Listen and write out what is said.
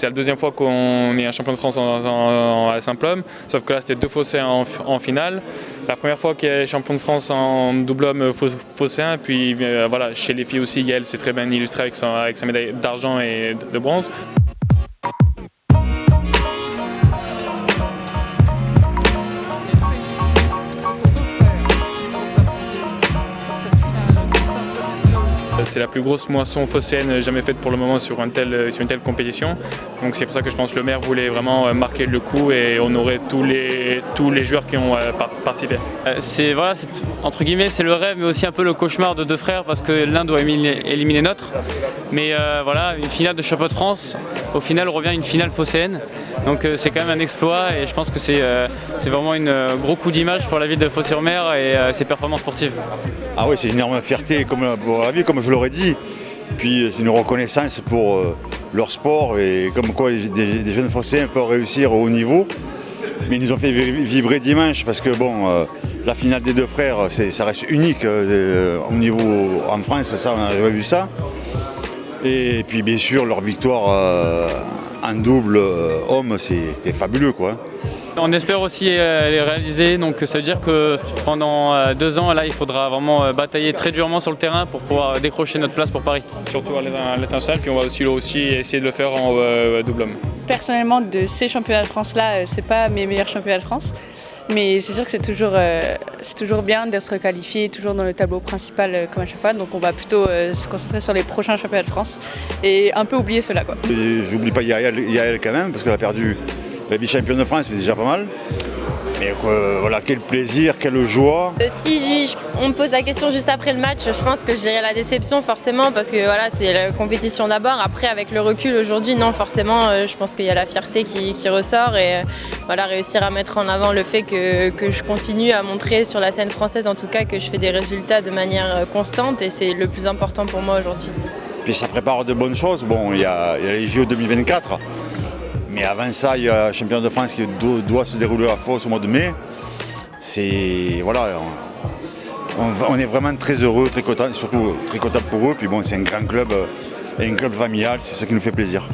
C'est la deuxième fois qu'on est un champion de France à Saint-Plom, sauf que là c'était 2 phocéens en finale. La première fois qu'il y a champion de France en double homme phocéen, et puis voilà, chez les filles aussi, Yael s'est très bien illustrée avec sa médaille d'argent et de bronze. C'est la plus grosse moisson phocéenne jamais faite pour le moment sur une telle compétition. Donc c'est pour ça que je pense que le maire voulait vraiment marquer le coup et honorer tous les joueurs qui ont participé. C'est entre guillemets c'est le rêve mais aussi un peu le cauchemar de deux frères parce que l'un doit éliminer l'autre. Mais voilà, une finale de championnat de France, au final revient une finale phocéenne. Donc c'est quand même un exploit et je pense que c'est vraiment un gros coup d'image pour la ville de Fos-sur-Mer et ses performances sportives. Ah oui, c'est une énorme fierté pour la ville, comme je l'aurais dit. Puis c'est une reconnaissance pour leur sport et comme quoi des jeunes phocéens peuvent réussir au haut niveau. Mais ils nous ont fait vibrer dimanche parce que bon, la finale des deux frères, ça reste unique au niveau en France, ça on n'a jamais vu ça. Et puis bien sûr leur victoire en double homme, c'était fabuleux quoi. On espère aussi les réaliser, donc ça veut dire que pendant 2 ans, là, il faudra vraiment batailler très durement sur le terrain pour pouvoir décrocher notre place pour Paris. Surtout à l'international, puis on va aussi essayer de le faire en double homme. Personnellement, de ces championnats de France-là, c'est pas mes meilleurs championnats de France, mais c'est sûr que c'est toujours bien d'être qualifié, toujours dans le tableau principal comme à chaque fois, donc on va plutôt se concentrer sur les prochains championnats de France et un peu oublier cela, quoi. J'oublie pas Yael quand même, parce qu'elle a perdu la vice-championne de France, c'est déjà pas mal. Mais voilà, quel plaisir, quelle joie. Si on me pose la question juste après le match, je pense que je dirais la déception forcément parce que voilà, c'est la compétition d'abord. Après, avec le recul aujourd'hui, non, forcément, je pense qu'il y a la fierté qui ressort et voilà, réussir à mettre en avant le fait que je continue à montrer sur la scène française, en tout cas, que je fais des résultats de manière constante et c'est le plus important pour moi aujourd'hui. Puis ça prépare de bonnes choses. Bon, il y a les JO 2024. Mais avant ça, il y a un championnat de France qui doit se dérouler à Fos au mois de mai. Voilà, on est vraiment très heureux, très content, surtout très content pour eux. Puis bon, c'est un grand club et un club familial, c'est ça qui nous fait plaisir.